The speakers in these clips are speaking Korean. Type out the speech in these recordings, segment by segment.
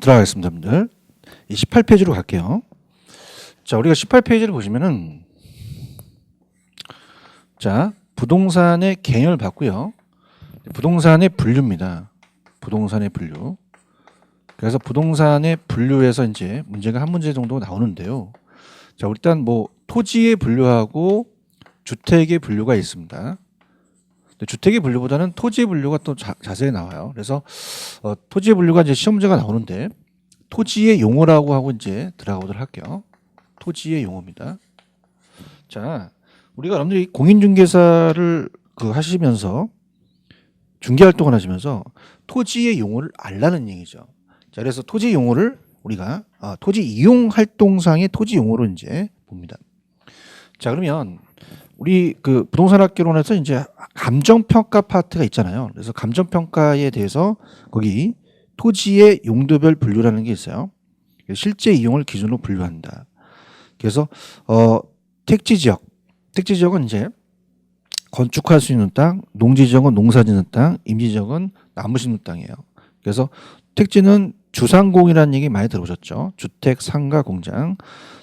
들어가겠습니다, 여러분들. 이 18페이지로 갈게요. 자, 우리가 18페이지를 보시면은 자, 부동산의 개념을 봤고요. 부동산의 분류입니다. 부동산의 분류. 그래서 부동산의 분류에서 이제 문제가 한 문제 정도 나오는데요. 자, 일단 뭐 토지의 분류하고 주택의 분류가 있습니다. 근데 주택의 분류보다는 토지의 분류가 또 자세히 나와요. 그래서 토지의 분류가 이제 시험 문제가 나오는데 토지의 용어라고 하고 이제 들어가보도록 할게요. 토지의 용어입니다. 자, 우리가 여러분들이 공인중개사를 하시면서 중개활동을 하시면서 토지의 용어를 알라는 얘기죠. 자, 그래서 토지 용어를 우리가 토지 이용 활동상의 토지 용어로 이제 봅니다. 자, 그러면 우리 부동산학개론에서 이제 감정평가 파트가 있잖아요. 그래서 감정평가에 대해서 거기 토지의 용도별 분류라는 게 있어요. 실제 이용을 기준으로 분류한다. 그래서 택지지역은 이제 건축할 수 있는 땅, 농지지역은 농사짓는 땅, 임지지역은 나무 심는 땅이에요. 그래서 택지는 주상공이라는 얘기 많이 들어보셨죠. 주택, 상가, 공장.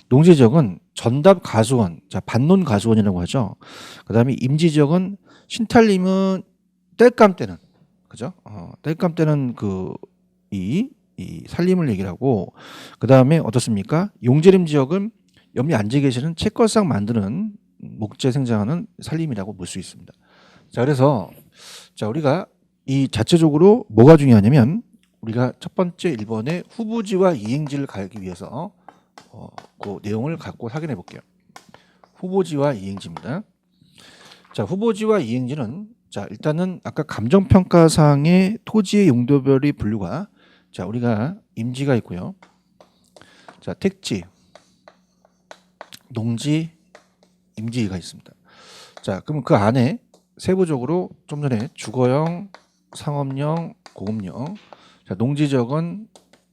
농지지역은 전답 가수원, 자 반론 가수원이라고 하죠. 그다음에 임지지역은 신탈림은 땔감 때는, 그죠? 땔감 때는 이 살림을 얘기를 하고, 그다음에 어떻습니까? 용재림 지역은 염리 앉아 계시는 채권상 만드는 목재 생장하는 살림이라고 볼 수 있습니다. 자, 그래서 자 우리가 이 자체적으로 뭐가 중요하냐면 우리가 첫 번째 1번의 후보지와 이행지를 가기 위해서 그 내용을 갖고 확인해 볼게요. 후보지와 이행지입니다. 자, 후보지와 이행지는 자 일단은 아까 감정평가상의 토지의 용도별의 분류가 자 우리가 임지가 있고요. 자, 택지, 농지, 임지가 있습니다. 자, 그럼 그 안에 세부적으로 좀 전에 주거용, 상업용, 공업용. 자, 농지지역은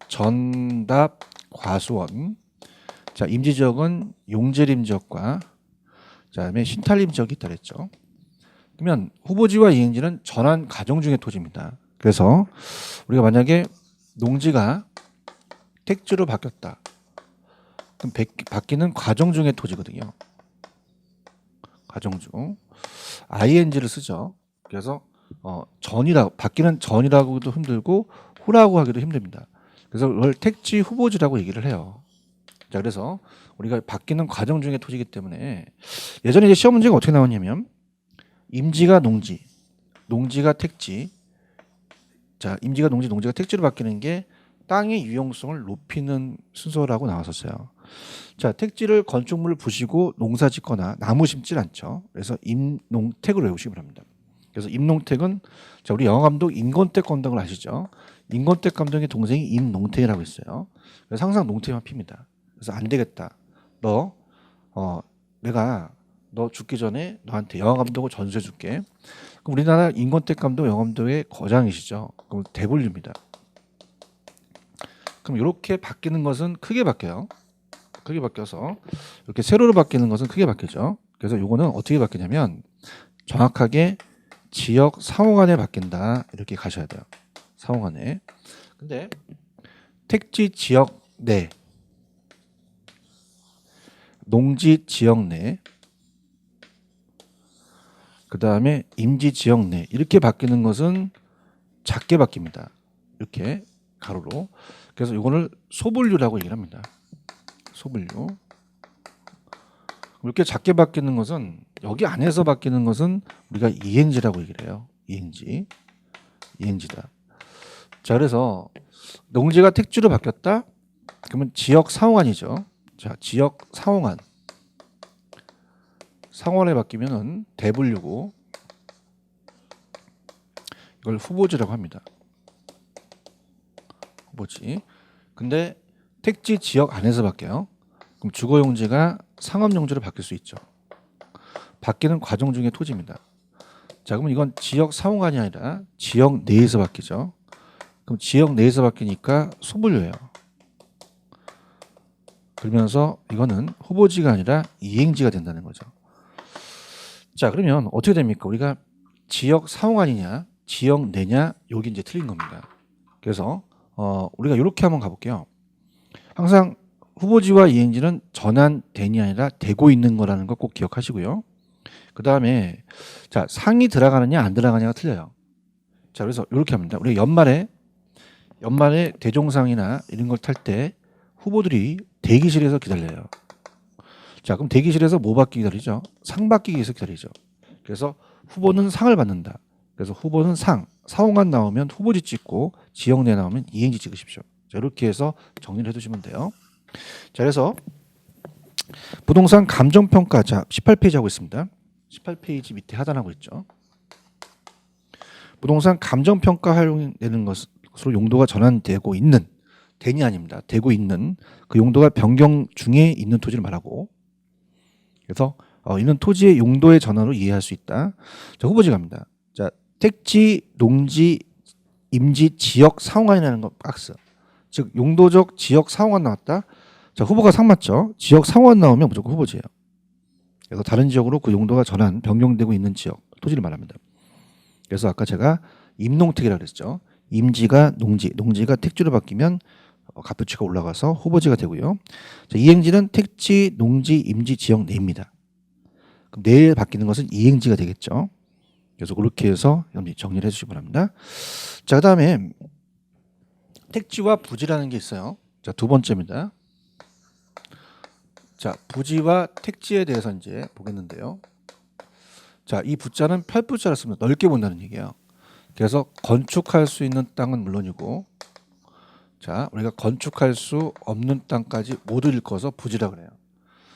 전답, 과수원. 자, 임지지역은 용재림 지역과 그다음에 신탈림 지역이 있다 그랬죠. 그러면 후보지와 이행지는 전환 과정 중의 토지입니다. 그래서 우리가 만약에 농지가 택지로 바뀌었다. 그럼 바뀌는 과정 중의 토지거든요. 과정 중 ing를 쓰죠. 그래서 바뀌는 전이라고도 힘들고 후라고 하기도 힘듭니다. 그래서 이걸 택지 후보지라고 얘기를 해요. 자, 그래서 우리가 바뀌는 과정 중의 토지이기 때문에 예전에 이제 시험 문제가 어떻게 나왔냐면 임지가 농지, 농지가 택지. 자, 임지가 농지, 농지가 택지로 바뀌는 게 땅의 유용성을 높이는 순서라고 나왔었어요. 자, 택지를 건축물을 부시고 농사 짓거나 나무 심질 않죠. 그래서 임농택을 외우시기 바랍니다. 그래서 임농택은 자 우리 영화감독 임권택 감독을 아시죠? 임권택 감독의 동생이 임농택이라고 있어요. 그래서 항상 농택만 핍니다. 그래서 안 되겠다. 내가 너 죽기 전에 너한테 영화감독을 전수해 줄게. 그럼 우리나라 임권택 감독 영화감독의 거장이시죠. 그럼 대분류입니다. 그럼 이렇게 바뀌는 것은 크게 바뀌어요. 크게 바뀌어서 이렇게 세로로 바뀌는 것은 크게 바뀌죠. 그래서 요거는 어떻게 바뀌냐면 정확하게 지역 상호간에 바뀐다 이렇게 가셔야 돼요. 상호간에. 근데 택지 지역 내, 농지 지역 내, 그 다음에 임지 지역 내 이렇게 바뀌는 것은 작게 바뀝니다. 이렇게 가로로. 그래서 요거를 소분류라고 얘기를 합니다. 소분류. 이렇게 작게 바뀌는 것은 여기 안에서 바뀌는 것은 우리가 이행지라고 얘기를 해요. 이행지다. 자, 그래서 농지가 택지로 바뀌었다. 그러면 지역 상호간이죠. 자, 지역 상호간. 상호간에 바뀌면은 대분류고 이걸 후보지라고 합니다. 후보지. 근데 택지 지역 안에서 바뀌어요. 그럼 주거용지가 상업용지로 바뀔 수 있죠. 바뀌는 과정 중의 토지입니다. 자, 그러면 이건 지역 상호간이 아니라 지역 내에서 바뀌죠. 그럼 지역 내에서 바뀌니까 소분류예요. 그러면서 이거는 후보지가 아니라 이행지가 된다는 거죠. 자, 그러면 어떻게 됩니까? 우리가 지역 상호간이냐 지역 내냐 여기 이제 틀린 겁니다. 그래서 우리가 이렇게 한번 가볼게요. 항상 후보지와 이행지는 전환된이 아니라 되고 있는 거라는 거 꼭 기억하시고요. 그 다음에 자 상이 들어가느냐 안 들어가느냐가 틀려요. 자 그래서 이렇게 합니다. 우리가 연말에 대종상이나 이런 걸 탈 때 후보들이 대기실에서 기다려요. 자 그럼 대기실에서 뭐 받기 기다리죠? 상 받기 위해서 기다리죠. 그래서 후보는 상을 받는다. 그래서 후보는 사홍안 나오면 후보지 찍고 지역 내 나오면 이행지 찍으십시오. 자, 이렇게 해서 정리를 해두시면 돼요. 자 그래서 부동산 감정평가 자 18페이지 하고 있습니다. 18페이지 밑에 하단하고 있죠. 부동산 감정평가 활용되는 것으로 용도가 전환되고 있는 된이 아닙니다. 되고 있는 그 용도가 변경 중에 있는 토지를 말하고 그래서 이는 토지의 용도의 전환으로 이해할 수 있다. 자, 후보지 갑니다. 자, 택지, 농지, 임지, 지역, 사홍안이라는 거 박스. 즉 용도적 지역 사홍안 나왔다. 자, 후보가 상 맞죠? 지역 사홍안 나오면 무조건 후보지예요. 그래서 다른 지역으로 그 용도가 전환, 변경되고 있는 지역, 토지를 말합니다. 그래서 아까 제가 임농택이라고 그랬죠. 임지가 농지, 농지가 택지로 바뀌면 값어치가 올라가서 후보지가 되고요. 자, 이행지는 택지, 농지, 임지, 지역 내입니다. 그럼 내에 바뀌는 것은 이행지가 되겠죠. 그래서 그렇게 해서 정리를 해주시기 바랍니다. 자, 그 다음에 택지와 부지라는 게 있어요. 자, 두 번째입니다. 자, 부지와 택지에 대해서 이제 보겠는데요. 자, 이 부자는 펼부자를 씁니다. 넓게 본다는 얘기예요. 그래서 건축할 수 있는 땅은 물론이고, 자, 우리가 건축할 수 없는 땅까지 모두 일궈서 부지라 그래요.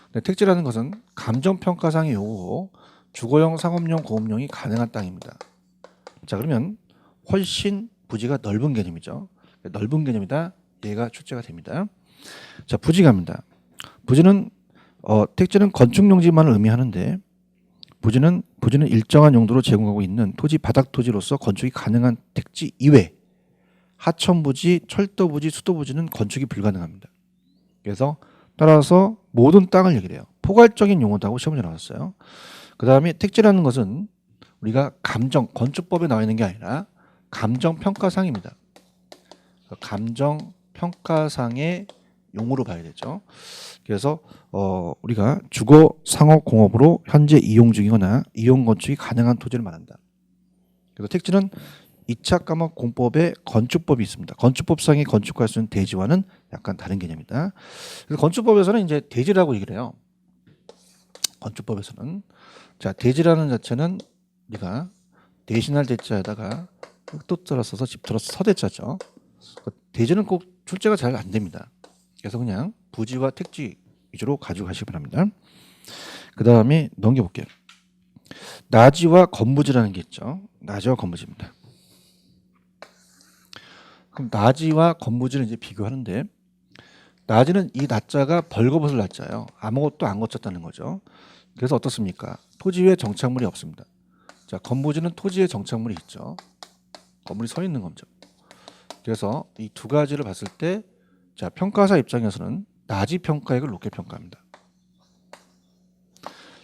근데 택지라는 것은 감정평가상의 요구고 주거용, 상업용, 공업용이 가능한 땅입니다. 자, 그러면 훨씬 부지가 넓은 개념이죠. 넓은 개념이다. 얘가 출제가 됩니다. 자, 부지 갑니다. 부지는 택지는 건축용지만을 의미하는데 부지는 일정한 용도로 제공하고 있는 토지 바닥 토지로서 건축이 가능한 택지 이외 하천부지, 철도부지, 수도부지는 건축이 불가능합니다. 그래서 따라서 모든 땅을 얘기를 해요. 포괄적인 용어다고 시험에 나왔어요. 그 다음에 택지라는 것은 우리가 건축법에 나와 있는 게 아니라 감정평가상입니다. 감정평가상의 용어로 봐야 되죠. 그래서 우리가 주거, 상업, 공업으로 현재 이용 중이거나 이용 건축이 가능한 토지를 말한다. 그래서 택지는 2차 과목 공법에 건축법이 있습니다. 건축법상의 건축할 수 있는 대지와는 약간 다른 개념이다. 그래서 건축법에서는 이제 대지라고 얘기를 해요. 건축법에서는 자 대지라는 자체는 우리가 대신할 대자에다가 흑도자를 써서 집터서 서대자죠. 대지는 꼭 출제가 잘 안 됩니다. 그래서 그냥 부지와 택지 위주로 가지고 가시기 바랍니다. 그 다음에 넘겨볼게요. 나지와 건부지라는 게 있죠. 나지와 건부지입니다. 그럼 나지와 건부지를 이제 비교하는데 나지는 이 나자가 벌거벗을 나자예요. 아무것도 안 거쳤다는 거죠. 그래서 어떻습니까? 토지 위에 정착물이 없습니다. 자, 건부지는 토지에 정착물이 있죠. 건물이 서 있는 거죠. 그래서 이 두 가지를 봤을 때 자, 평가사 입장에서는 나지 평가액을 높게 평가합니다.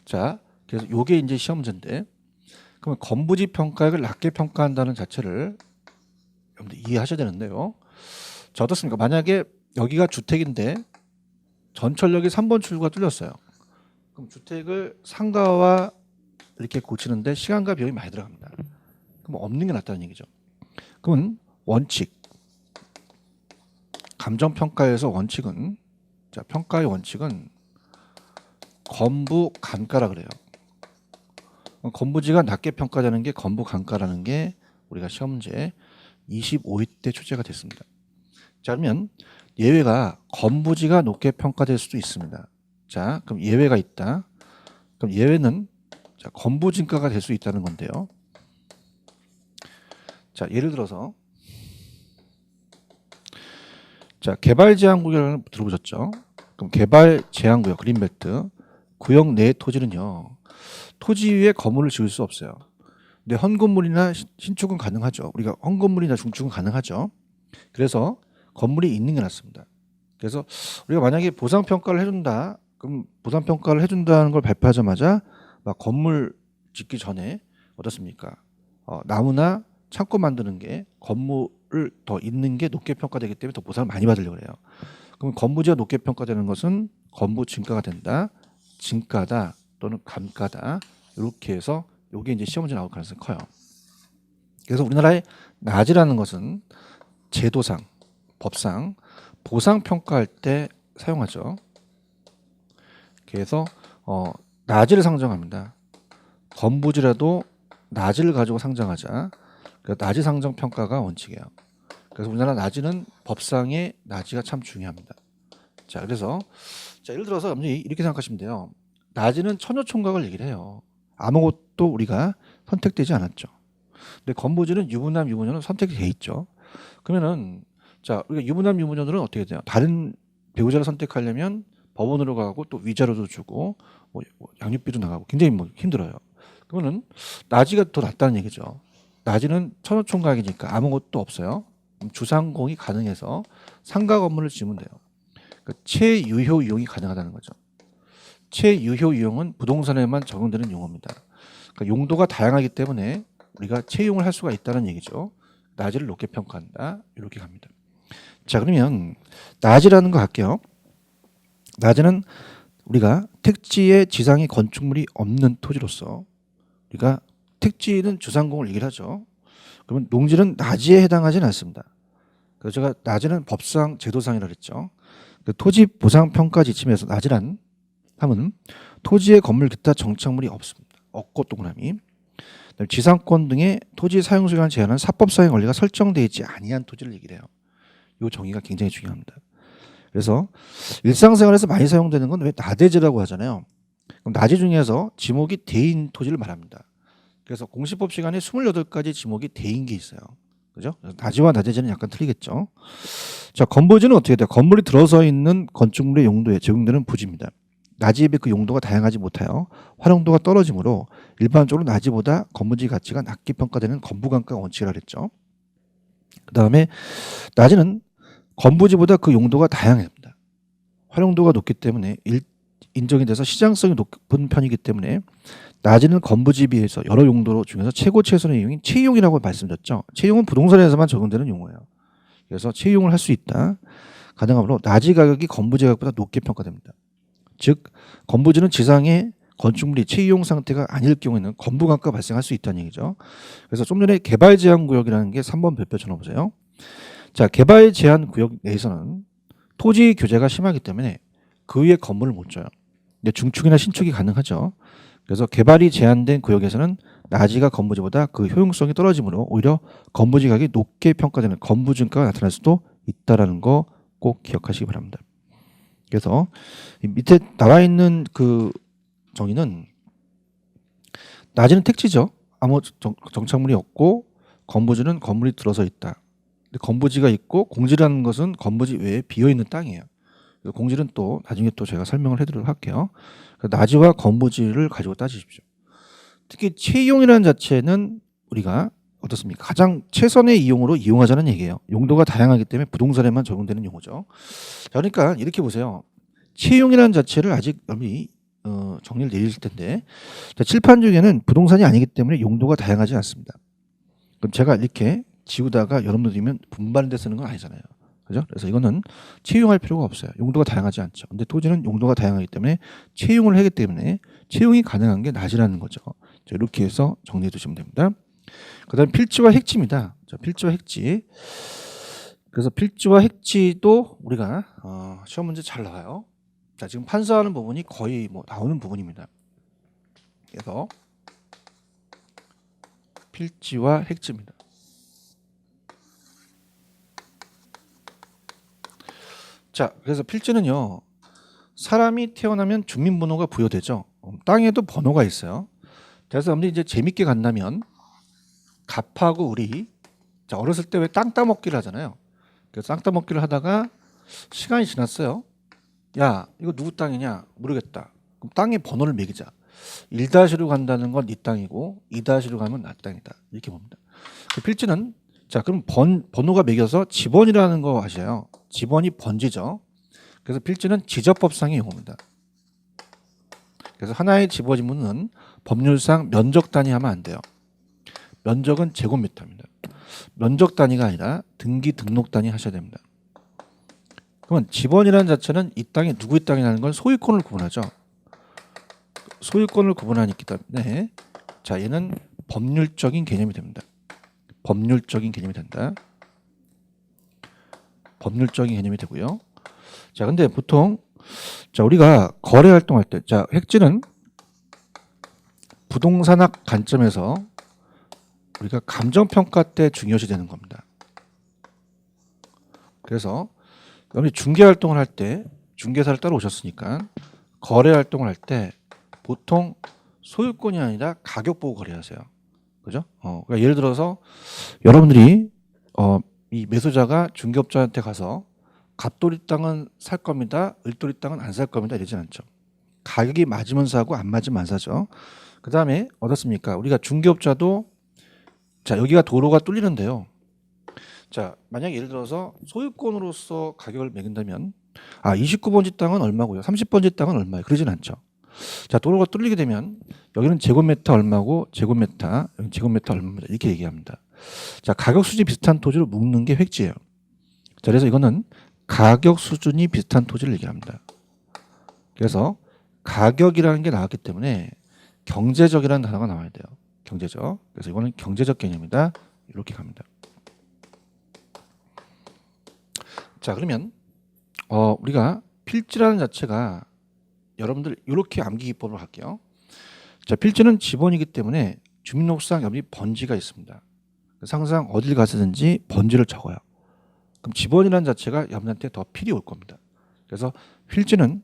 자, 그래서 요게 이제 시험 문제인데 그러면 건부지 평가액을 낮게 평가한다는 자체를 여러분들 이해하셔야 되는데요. 자, 어떻습니까? 만약에 여기가 주택인데 전철역이 3번 출구가 뚫렸어요. 그럼 주택을 상가와 이렇게 고치는데 시간과 비용이 많이 들어갑니다. 그럼 없는 게 낫다는 얘기죠. 그러면 원칙 감정평가에서 원칙은 자 평가의 원칙은 건부 간가라 그래요. 건부지가 낮게 평가되는 게 건부 간가라는 게 우리가 시험 문제 25회 때 출제가 됐습니다. 자 그러면 예외가 건부지가 높게 평가될 수도 있습니다. 자 그럼 예외가 있다. 그럼 예외는 자, 건부진가가 될 수 있다는 건데요. 자 예를 들어서 자 개발 제한 구역을 들어보셨죠? 그럼 개발 제한 구역 그린벨트 구역 내 토지는요 토지 위에 건물을 지을 수 없어요. 근데 헌건물이나 신축은 가능하죠. 우리가 헌건물이나 중축은 가능하죠. 그래서 건물이 있는 게 낫습니다. 그래서 우리가 만약에 보상평가를 해준다. 그럼 보상평가를 해준다는 걸 발표하자마자 막 건물 짓기 전에 어떻습니까? 나무나 창고 만드는 게 더 있는 게 높게 평가되기 때문에 더 보상을 많이 받으려고 해요. 그럼 건부지가 높게 평가되는 것은 건부 증가가 된다, 증가다 또는 감가다 이렇게 해서 이게 이제 시험 문제 나올 가능성이 커요. 그래서 우리나라의 낮이라는 것은 제도상, 법상 보상 평가할 때 사용하죠. 그래서 낮이를 상정합니다. 건부지라도 낮이를 가지고 상정하자. 그래서 낮이 상정 평가가 원칙이에요. 그래서 우리나라 낮이는 법상의 낮이가 참 중요합니다. 자, 그래서 예를 들어서 이렇게 생각하시면 돼요. 낮이는 천여총각을 얘기를 해요. 아무것도 우리가 선택되지 않았죠. 근데 건부지는 유부남, 유부녀는 선택이 돼 있죠. 그러면은 자, 우리가 유부남, 유부녀들은 어떻게 돼요? 다른 배우자를 선택하려면 법원으로 가고 또 위자료도 주고 뭐 양육비도 나가고 굉장히 힘들어요. 그러면은 낮이가 더 낫다는 얘기죠. 낮이는 천여총각이니까 아무것도 없어요. 주상공이 가능해서 상가 건물을 지으면 돼요. 그러니까 최유효 이용이 가능하다는 거죠. 최유효 이용은 부동산에만 적용되는 용어입니다. 그러니까 용도가 다양하기 때문에 우리가 채용을 할 수가 있다는 얘기죠. 낮이를 높게 평가한다. 이렇게 갑니다. 자, 그러면 낮이라는 거 할게요. 낮이는 우리가 택지에 지상의 건축물이 없는 토지로서 우리가 택지는 주상공을 얘기를 하죠. 그러면 농지는 낮이에 해당하지는 않습니다. 그래서 제가 낮이는 법상 제도상이라고 그랬죠. 그 토지 보상 평가 지침에서 낮이란 함은 토지의 건물 기타 정착물이 없습니다. 없고 동그라미. 지상권 등의 토지 사용 수량을 제한하는 사법상의 권리가 설정되어 있지 아니한 토지를 얘기를 해요. 이 정의가 굉장히 중요합니다. 그래서 일상생활에서 많이 사용되는 건 왜 나대지라고 하잖아요. 그럼 나대 중에서 지목이 대인 토지를 말합니다. 그래서 공시법 시간에 28가지 지목이 대인 게 있어요. 그죠? 나지와 나대지는 약간 틀리겠죠. 자, 건부지는 어떻게 돼요? 건물이 들어서 있는 건축물의 용도에 적용되는 부지입니다. 나지에 비해 그 용도가 다양하지 못하여 활용도가 떨어지므로 일반적으로 나지보다 건부지 가치가 낮게 평가되는 건부감가 원칙이라고 했죠. 그 다음에 나지는 건부지보다 그 용도가 다양합니다. 활용도가 높기 때문에 인정이 돼서 시장성이 높은 편이기 때문에 나지는 건부지에 비해서 여러 용도 중에서 최고 최선의 이용인 채용이라고 말씀드렸죠. 채용은 부동산에서만 적용되는 용어예요. 그래서 채용을 할 수 있다. 가능하므로 나지 가격이 건부지 가격보다 높게 평가됩니다. 즉 건부지는 지상의 건축물이 채용 상태가 아닐 경우에는 건부감가가 발생할 수 있다는 얘기죠. 그래서 좀 전에 개발 제한 구역이라는 게 3번 별표 쳐놓으세요. 자, 개발 제한 구역 내에서는 토지 교제가 심하기 때문에 그 위에 건물을 못 져요. 근데 중축이나 신축이 가능하죠. 그래서 개발이 제한된 구역에서는 나지가 건부지보다 그 효용성이 떨어지므로 오히려 건부지 가격이 높게 평가되는 건부증가가 나타날 수도 있다라는 거 꼭 기억하시기 바랍니다. 그래서 밑에 나와 있는 그 정의는 나지는 택지죠. 아무 정착물이 없고 건부지는 건물이 들어서 있다. 근데 건부지가 있고 공지라는 것은 건부지 외에 비어있는 땅이에요. 공지는 또 나중에 또 제가 설명을 해드리도록 할게요. 나지와 건부지를 가지고 따지십시오. 특히 채용이라는 자체는 우리가 어떻습니까? 가장 최선의 이용으로 이용하자는 얘기예요. 용도가 다양하기 때문에 부동산에만 적용되는 용어죠. 자, 그러니까 이렇게 보세요. 채용이라는 자체를 아직 여러분이 정리를 내릴 텐데 자, 칠판 중에는 부동산이 아니기 때문에 용도가 다양하지 않습니다. 그럼 제가 이렇게 지우다가 여러분들이면 분반대 쓰는 건 아니잖아요. 그죠? 그래서 이거는 채용할 필요가 없어요. 용도가 다양하지 않죠. 근데 토지는 용도가 다양하기 때문에 채용을 하기 때문에 채용이 가능한 게 낮이라는 거죠. 자, 이렇게 해서 정리해 두시면 됩니다. 그 다음에 필지와 핵지입니다. 자, 필지와 핵지. 그래서 필지와 핵지도 우리가 시험 문제 잘 나와요. 자, 지금 판사하는 부분이 거의 나오는 부분입니다. 그래서 필지와 핵지입니다. 자, 그래서 필지는요. 사람이 태어나면 주민번호가 부여되죠. 땅에도 번호가 있어요. 그래서 여러분들이 이제 재밌게 간다면 갑하고 우리 자, 어렸을 때 왜 땅 따먹기를 하잖아요. 그래서 땅 따먹기를 하다가 시간이 지났어요. 야, 이거 누구 땅이냐? 모르겠다. 그럼 땅의 번호를 매기자. 1-로 간다는 건 네 땅이고 2-로 가면 나 땅이다. 이렇게 봅니다. 그 필지는 자, 그럼 번호가 매겨서 지번이라는 거 아시죠? 지번이 번지죠. 그래서 필지는 지적법상의 용어입니다. 그래서 하나의 집어지문은 법률상 면적 단위하면 안 돼요. 면적은 제곱미터입니다. 면적 단위가 아니라 등기 등록 단위 하셔야 됩니다. 그러면 지번이라는 자체는 이 땅이 누구의 땅이라는 걸 소유권을 구분하죠. 소유권을 구분하기 때문에 자 얘는 법률적인 개념이 됩니다. 법률적인 개념이 된다. 법률적인 개념이 되고요. 자 근데 보통 자 우리가 거래 활동할 때 자 획지는 부동산학 관점에서 우리가 감정평가 때 중요시 되는 겁니다. 그래서 여러분이 중개활동을 할 때 중개사를 따로 오셨으니까 거래 활동을 할 때 보통 소유권이 아니라 가격 보고 거래하세요. 그죠? 그러니까 예를 들어서 여러분들이 이 매수자가 중개업자한테 가서 갑돌이 땅은 살 겁니다. 을돌이 땅은 안 살 겁니다. 이러진 않죠. 가격이 맞으면 사고 안 맞으면 안 사죠. 그 다음에 어떻습니까? 우리가 중개업자도 자 여기가 도로가 뚫리는데요. 자 만약 예를 들어서 소유권으로서 가격을 매긴다면 29번지 땅은 얼마고요? 30번지 땅은 얼마예요? 그러진 않죠. 자 도로가 뚫리게 되면 여기는 제곱미터 얼마고 제곱미터 여기 제곱미터 얼마입니다. 이렇게 얘기합니다. 자 가격 수준이 비슷한 토지로 묶는 게 획지예요. 자 그래서 이거는 가격 수준이 비슷한 토지를 얘기합니다. 그래서 가격이라는 게 나왔기 때문에 경제적이라는 단어가 나와야 돼요. 경제적. 그래서 이거는 경제적 개념이다. 이렇게 갑니다. 자 그러면 우리가 필지라는 자체가 여러분들 이렇게 암기 기법을 할게요. 자 필지는 지번이기 때문에 주민등록상 여러분이 번지가 있습니다. 그래서 항상 어딜 가서든지 번지를 적어요. 그럼 지번이라는 자체가 여러분한테 더 필이 올 겁니다. 그래서 필지는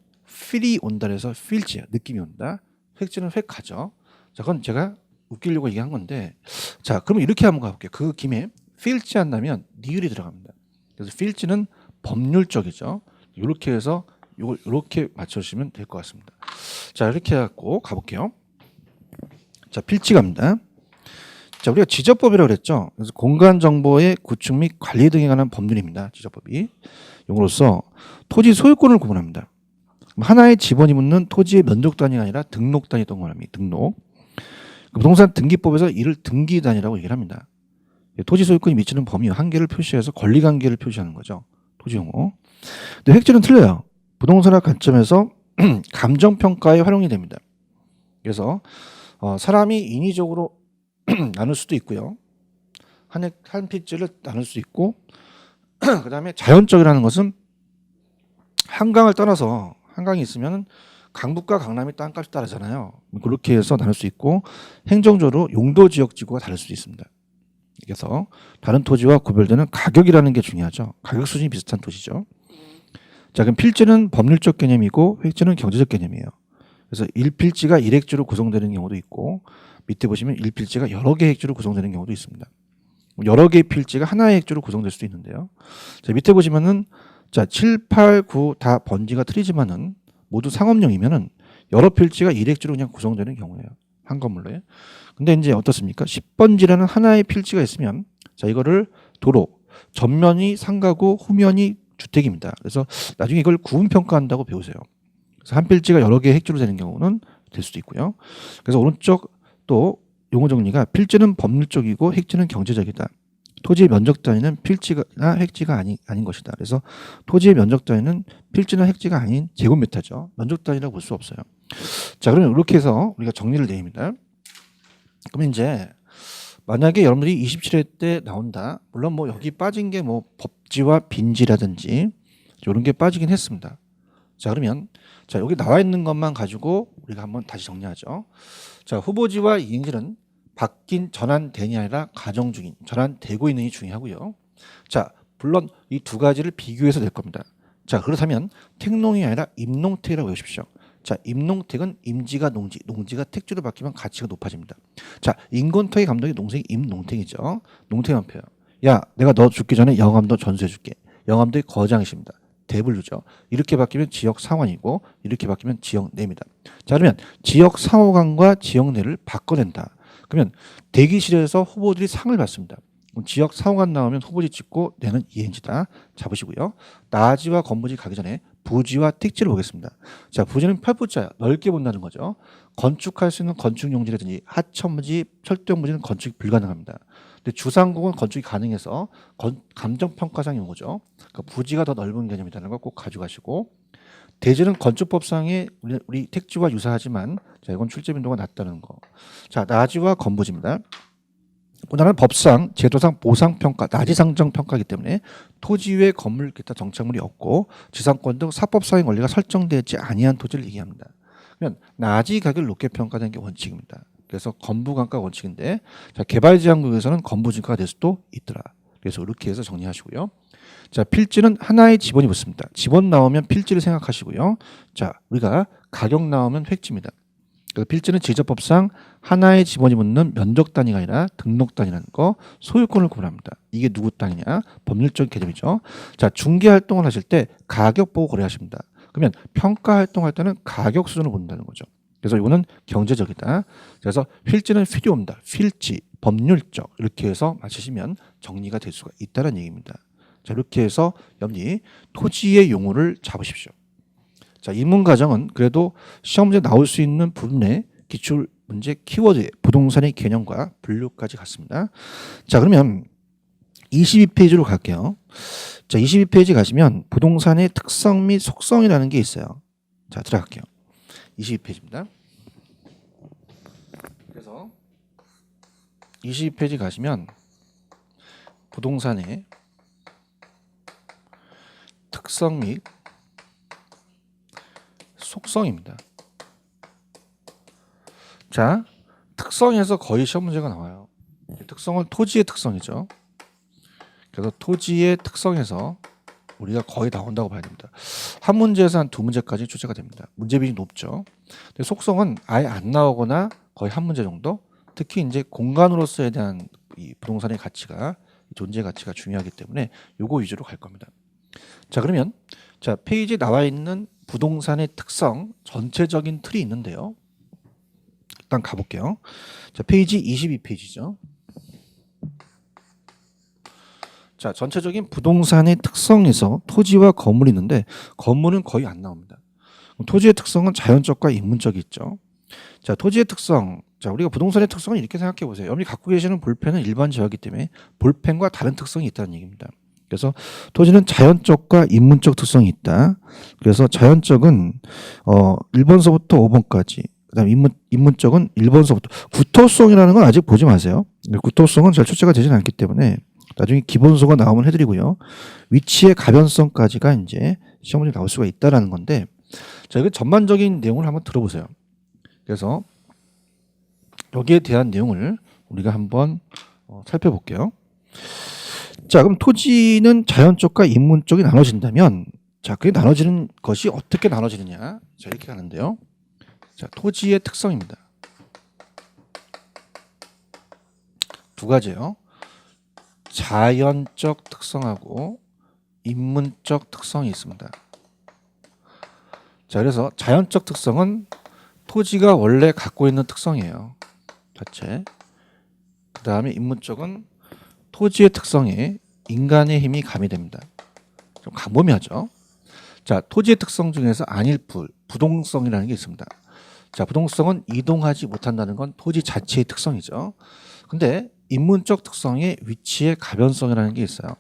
필이 온다 해서 필지야. 느낌이 온다. 획지는 획하죠. 자 그건 제가 웃기려고 얘기한 건데 자 그러면 이렇게 한번 가볼게요. 그 김에 필지 한다면 니을이 들어갑니다. 그래서 필지는 법률적이죠. 이렇게 해서 이걸 이렇게 맞춰주시면 될 것 같습니다. 자 이렇게 해갖고 가볼게요. 자 필지 갑니다. 자 우리가 지적법이라고 그랬죠. 그래서 공간 정보의 구축 및 관리 등에 관한 법률입니다. 지적법이 이거로서 토지 소유권을 구분합니다. 하나의 지번이 묻는 토지의 면적 단위가 아니라 등록 단위 동그라미 등록. 부동산 등기법에서 이를 등기 단위라고 얘기를 합니다. 토지 소유권이 미치는 범위 한계를 표시해서 권리 관계를 표시하는 거죠. 토지 용어. 근데 획지는 틀려요. 부동산학 관점에서 감정평가에 활용이 됩니다. 그래서 사람이 인위적으로 나눌 수도 있고요. 한 필지를 나눌 수 있고 그 다음에 자연적이라는 것은 한강을 떠나서 한강이 있으면 강북과 강남이 땅값이 다르잖아요. 그렇게 해서 나눌 수 있고 행정적으로 용도지역지구가 다를 수도 있습니다. 그래서 다른 토지와 구별되는 가격이라는 게 중요하죠. 가격 수준이 비슷한 토지죠. 자 그럼 필지는 법률적 개념이고 획지는 경제적 개념이에요. 그래서 1필지가 1획지로 구성되는 경우도 있고 밑에 보시면 1필지가 여러 개의 획지로 구성되는 경우도 있습니다. 여러 개의 필지가 하나의 획지로 구성될 수도 있는데요. 자 밑에 보시면은 자 7, 8, 9 다 번지가 틀리지만은 모두 상업용이면은 여러 필지가 1획지로 그냥 구성되는 경우예요. 한 건물로요. 근데 이제 어떻습니까? 10번지라는 하나의 필지가 있으면 자 이거를 도로 전면이 상가고 후면이 주택입니다. 그래서 나중에 이걸 구분평가한다고 배우세요. 그래서 한 필지가 여러 개의 획지로 되는 경우는 될 수도 있고요. 그래서 오른쪽 또 용어 정리가 필지는 법률적이고 획지는 경제적이다. 토지의 면적 단위는 필지나 획지가 아닌 것이다. 그래서 토지의 면적 단위는 필지나 획지가 아닌 제곱미터죠. 면적 단위라고 볼 수 없어요. 자, 그러면 이렇게 해서 우리가 정리를 내립니다. 그럼 이제 만약에 여러분들이 27회 때 나온다. 물론 뭐 여기 빠진 게 뭐 법지와 빈지라든지 이런 게 빠지긴 했습니다. 자, 그러면 자 여기 나와 있는 것만 가지고 우리가 한번 다시 정리하죠. 자, 후보지와 이행지는 바뀐 전환되니 아니라 가정 중인, 전환되고 있는이 중요하고요. 자, 물론 이 두 가지를 비교해서 될 겁니다. 자, 그렇다면 택농이 아니라 임농택이라고 외우십시오. 자, 임농택은 임지가 농지, 농지가 택지로 바뀌면 가치가 높아집니다. 자, 인건택의 감독이 농색이 임농택이죠. 농택 한 표요. 야, 내가 너 죽기 전에 영암도 전수해줄게. 영암도의 거장이십니다. 대분류죠. 이렇게 바뀌면 지역 상환이고 이렇게 바뀌면 지역 내입니다. 자, 그러면 지역 상호간과 지역 내를 바꿔낸다. 그러면 대기실에서 후보들이 상을 받습니다. 지역 상호간 나오면 후보지 찍고 내는 이행지다. 잡으시고요. 나지와 건부지 가기 전에 부지와 택지를 보겠습니다. 자, 부지는 펼붙자야. 넓게 본다는 거죠. 건축할 수 있는 건축 용지라든지 하천부지, 철도용부지는 건축이 불가능합니다. 근데 주상공은 건축이 가능해서 감정평가상 용어죠. 그러니까 부지가 더 넓은 개념이라는 걸 꼭 가져가시고, 대지는 건축법상의 우리 택지와 유사하지만, 자, 이건 출제 빈도가 낮다는 거. 자, 나지와 건부지입니다. 우리나라는 법상, 제도상 보상평가, 나지상정평가이기 때문에 토지 외 건물 기타 정착물이 없고 지상권 등 사법상의 권리가 설정되지 아니한 토지를 얘기합니다. 그러면 나지 가격을 높게 평가되는 게 원칙입니다. 그래서 건부감가 원칙인데, 자, 개발지향구역에서는 건부지가가 될 수도 있더라. 그래서 이렇게 해서 정리하시고요. 자, 필지는 하나의 지번이 붙습니다. 지번 나오면 필지를 생각하시고요. 자, 우리가 가격 나오면 획지입니다. 그래서 필지는 지적법상 하나의 지번이 붙는 면적 단위가 아니라 등록 단위라는 거, 소유권을 구분합니다. 이게 누구 땅이냐? 법률적 개념이죠. 자, 중개 활동을 하실 때 가격 보고 거래하십니다. 그러면 평가 활동할 때는 가격 수준을 본다는 거죠. 그래서 이거는 경제적이다. 그래서 필지는 필요합니다. 필지, 법률적 이렇게 해서 맞추시면 정리가 될 수가 있다는 얘기입니다. 자, 이렇게 해서 여러분이 토지의 용어를 잡으십시오. 자, 이문 과정은 그래도 시험 문제 나올 수 있는 부분의 기출 문제 키워드, 부동산의 개념과 분류까지 갔습니다. 자, 그러면 22페이지로 갈게요. 자, 22페이지 가시면 부동산의 특성 및 속성이라는 게 있어요. 자, 들어갈게요. 22페이지입니다. 그래서 22페이지 가시면 부동산의 특성 및 속성입니다. 자, 특성에서 거의 시험 문제가 나와요. 특성은 토지의 특성이죠. 그래서 토지의 특성에서 우리가 거의 나온다고 봐야 됩니다. 한 문제에서 한 두 문제까지 출제가 됩니다. 문제 비중이 높죠. 근데 속성은 아예 안 나오거나 거의 한 문제 정도. 특히 이제 공간으로서에 대한 이 부동산의 가치가, 존재 가치가 중요하기 때문에 요거 위주로 갈 겁니다. 자, 그러면 자, 페이지에 나와 있는 부동산의 특성 전체적인 틀이 있는데요. 일단 가볼게요. 자, 페이지 22페이지죠. 자, 전체적인 부동산의 특성에서 토지와 건물이 있는데 건물은 거의 안 나옵니다. 토지의 특성은 자연적과 인문적이 있죠. 자, 토지의 특성. 자, 우리가 부동산의 특성은 이렇게 생각해 보세요. 여러분이 갖고 계시는 볼펜은 일반 제어이기 때문에 볼펜과 다른 특성이 있다는 얘기입니다. 그래서 토지는 자연적과 인문적 특성이 있다. 그래서 자연적은 1번서부터 5번까지, 그다음 인문적은 1번서부터, 구토성이라는 건 아직 보지 마세요. 구토성은 잘 출제가 되지는 않기 때문에 나중에 기본소가 나오면 해드리고요. 위치의 가변성까지가 이제 시험 문제 나올 수가 있다라는 건데, 자, 이거 전반적인 내용을 한번 들어보세요. 그래서 여기에 대한 내용을 우리가 한번 살펴볼게요. 자, 그럼 토지는 자연적과 인문적이 나눠진다면, 자, 그게 나눠지는 것이 어떻게 나눠지느냐? 자, 이렇게 가는데요. 자, 토지의 특성입니다. 두 가지예요. 자연적 특성하고 인문적 특성이 있습니다. 자, 그래서 자연적 특성은 토지가 원래 갖고 있는 특성이에요. 자체. 그 다음에 인문적은 토지의 특성에 인간의 힘이 가미됩니다. 좀 광범위하죠. 자, 토지의 특성 중에서 안일풀, 부동성이라는 게 있습니다. 자, 부동성은 이동하지 못한다는 건 토지 자체의 특성이죠. 근데 인문적 특성에 위치의 가변성이라는 게 있어요.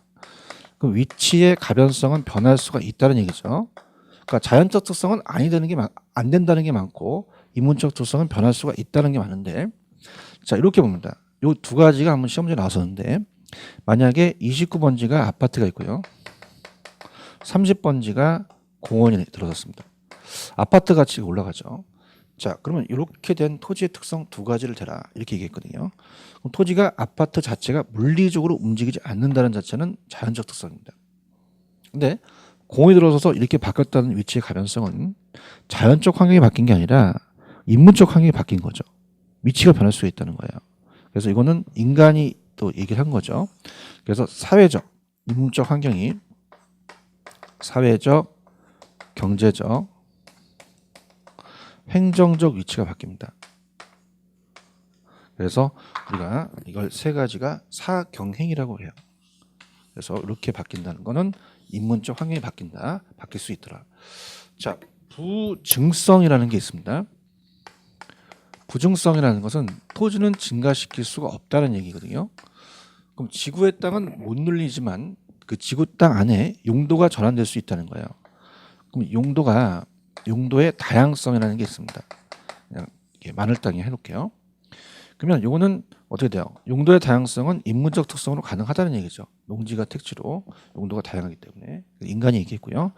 그 위치의 가변성은 변할 수가 있다는 얘기죠. 그러니까 자연적 특성은 안 된다는 게 많고 인문적 특성은 변할 수가 있다는 게 많은데, 자, 이렇게 봅니다. 요 두 가지가 한번 시험 문제 나왔었는데, 만약에 29번지가 아파트가 있고요. 30번지가 공원이 들어섰습니다. 아파트 가치가 올라가죠. 자, 그러면 이렇게 된 토지의 특성 두 가지를 대라, 이렇게 얘기했거든요. 그럼 토지가 아파트 자체가 물리적으로 움직이지 않는다는 자체는 자연적 특성입니다. 근데 공원이 들어서서 이렇게 바뀌었다는 위치의 가변성은 자연적 환경이 바뀐 게 아니라 인문적 환경이 바뀐 거죠. 위치가 변할 수 있다는 거예요. 그래서 이거는 인간이 또 얘기를 한 거죠. 그래서 사회적, 인문적 환경이 사회적, 경제적, 행정적 위치가 바뀝니다. 그래서 우리가 이걸 세 가지가 사경행이라고 해요. 그래서 이렇게 바뀐다는 거는 인문적 환경이 바뀐다, 바뀔 수 있더라. 자, 부증성이라는 게 있습니다. 부증성이라는 것은 토지는 증가시킬 수가 없다는 얘기거든요. 그럼 지구의 땅은 못 눌리지만 그 지구 땅 안에 용도가 전환될 수 있다는 거예요. 그럼 용도의 다양성이라는 게 있습니다. 그냥 마늘 땅에 해놓을게요. 그러면 요거는 어떻게 돼요? 용도의 다양성은 인문적 특성으로 가능하다는 얘기죠. 농지가 택지로 용도가 다양하기 때문에 인간이 얘기했고요.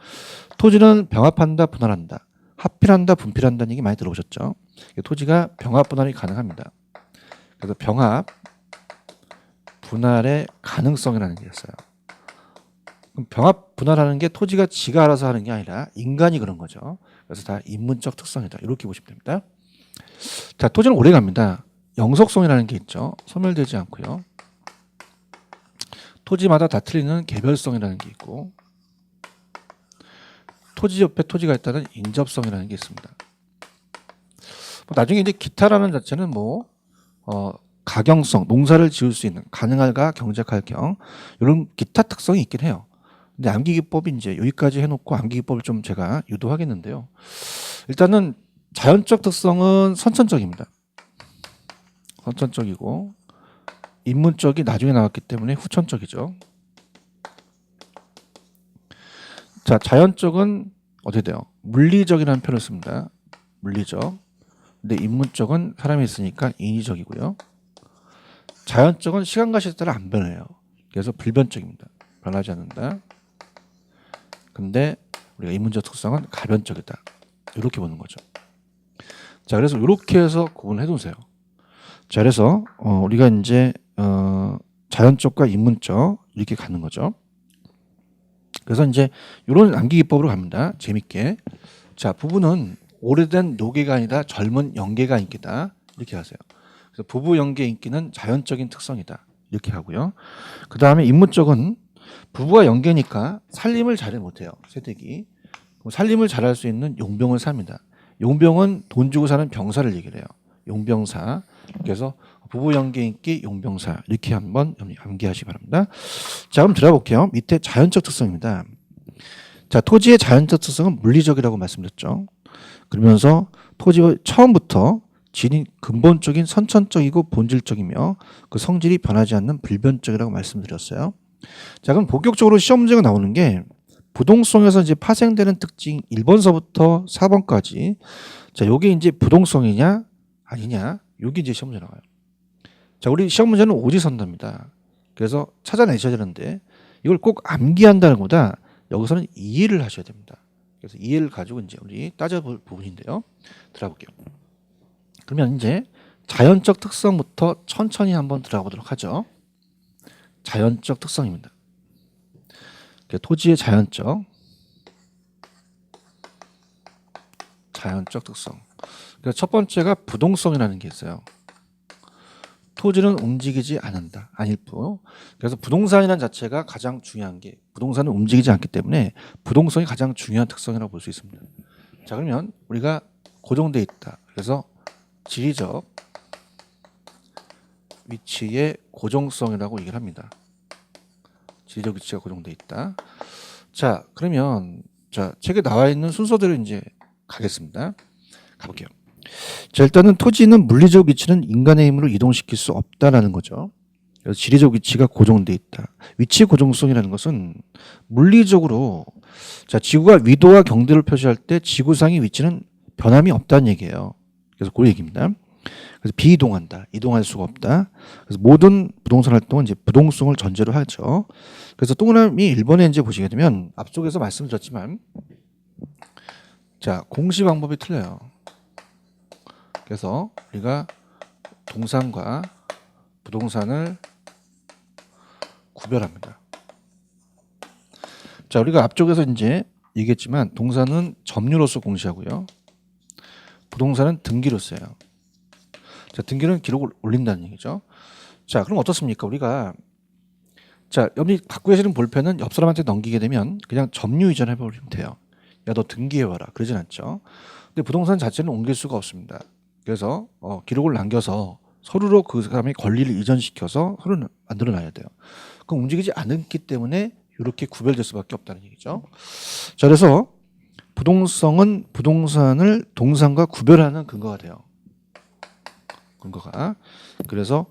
토지는 병합한다, 분할한다, 합필한다, 분필한다는 얘기 많이 들어보셨죠? 토지가 병합 분할이 가능합니다. 그래서 병합 분할의 가능성이라는 게 있어요. 그럼 병합 분할하는 게 토지가 지가 알아서 하는 게 아니라 인간이 그런 거죠. 그래서 다 인문적 특성이다. 이렇게 보시면 됩니다. 자, 토지는 오래 갑니다. 영속성이라는 게 있죠. 소멸되지 않고요. 토지마다 다 틀리는 개별성이라는 게 있고, 토지 옆에 토지가 있다는 인접성이라는 게 있습니다. 나중에 이제 기타라는 자체는 가경성, 농사를 지을 수 있는 가능할가 경작할 경 이런 기타 특성이 있긴 해요. 근데 암기기법이 이제 여기까지 해놓고 암기기법을 좀 제가 유도하겠는데요. 일단은 자연적 특성은 선천적입니다. 선천적이고 인문적이 나중에 나왔기 때문에 후천적이죠. 자, 자연적은 어떻게 돼요? 물리적이라는 표현을 씁니다. 물리적. 근데 인문적은 사람이 있으니까 인위적이고요. 자연적은 시간과 시대에 따라 안 변해요. 그래서 불변적입니다. 변하지 않는다. 근데 우리가 인문적 특성은 가변적이다. 이렇게 보는 거죠. 자, 그래서 이렇게 해서 구분해 두세요. 자, 그래서 우리가 이제 자연적과 인문적 이렇게 가는 거죠. 그래서 이제 이런 암기기법으로 갑니다. 재밌게. 자, 부부는 오래된 노계가 아니다. 젊은 영계가 인기다. 이렇게 하세요. 그래서 부부 영계 인기는 자연적인 특성이다. 이렇게 하고요. 그 다음에 인문적은 부부가 영계니까 살림을 잘 못해요. 세대기. 살림을 잘할 수 있는 용병을 삽니다. 용병은 돈 주고 사는 병사를 얘기를 해요. 용병사. 그래서 부부 연계 인기 용병사 이렇게 한번 암기하시기 바랍니다. 자, 그럼 들어볼게요. 밑에 자연적 특성입니다. 자, 토지의 자연적 특성은 물리적이라고 말씀드렸죠. 그러면서 토지가 처음부터 질이 근본적인 선천적이고 본질적이며 그 성질이 변하지 않는 불변적이라고 말씀드렸어요. 자, 그럼 본격적으로 시험 문제가 나오는 게 부동성에서 이제 파생되는 특징 1번서부터 4번까지. 자, 요게 이제 부동성이냐 아니냐, 요게 이제 시험 문제 나와요. 자, 우리 시험 문제는 오지선다입니다. 그래서 찾아내셔야 되는데 이걸 꼭 암기한다는 것보다 여기서는 이해를 하셔야 됩니다. 그래서 이해를 가지고 이제 우리 따져볼 부분인데요. 들어볼게요. 그러면 이제 자연적 특성부터 천천히 한번 들어가 보도록 하죠. 자연적 특성입니다. 토지의 자연적 특성. 그래서 첫 번째가 부동성이라는 게 있어요. 토지는 움직이지 않는다. 아닐 뿐. 그래서 부동산이라는 자체가 가장 중요한 게 부동산은 움직이지 않기 때문에 부동성이 가장 중요한 특성이라고 볼 수 있습니다. 자, 그러면 우리가 고정되어 있다. 그래서 지리적 위치의 고정성이라고 얘기를 합니다. 지리적 위치가 고정되어 있다. 자, 그러면 자, 책에 나와 있는 순서대로 이제 가겠습니다. 가볼게요. 자, 일단은 토지는 물리적 위치는 인간의 힘으로 이동시킬 수 없다라는 거죠. 그래서 지리적 위치가 고정돼 있다. 위치 고정성이라는 것은 물리적으로 자, 지구가 위도와 경도를 표시할 때 지구상의 위치는 변함이 없다는 얘기예요. 그래서 그 얘기입니다. 그래서 비이동한다. 이동할 수가 없다. 그래서 모든 부동산 활동은 이제 부동성을 전제로 하죠. 그래서 동그라미 1번에 이제 보시게 되면 앞쪽에서 말씀드렸지만 자, 공시 방법이 틀려요. 그래서 우리가 동산과 부동산을 구별합니다. 자, 우리가 앞쪽에서 이제 얘기했지만 동산은 점유로서 공시하고요. 부동산은 등기로 써요. 자, 등기는 기록을 올린다는 얘기죠. 자, 그럼 어떻습니까? 우리가 자, 여기 갖고 계시는 볼펜은 옆 사람한테 넘기게 되면 그냥 점유 이전 해버리면 돼요. 야, 너 등기해와라. 그러진 않죠. 근데 부동산 자체는 옮길 수가 없습니다. 그래서 기록을 남겨서 서류로 그 사람의 권리를 이전시켜서 서류를 만들어놔야 돼요. 그럼 움직이지 않기 때문에 이렇게 구별될 수밖에 없다는 얘기죠. 자, 그래서 부동성은 부동산을 동산과 구별하는 근거가 돼요. 근거가. 그래서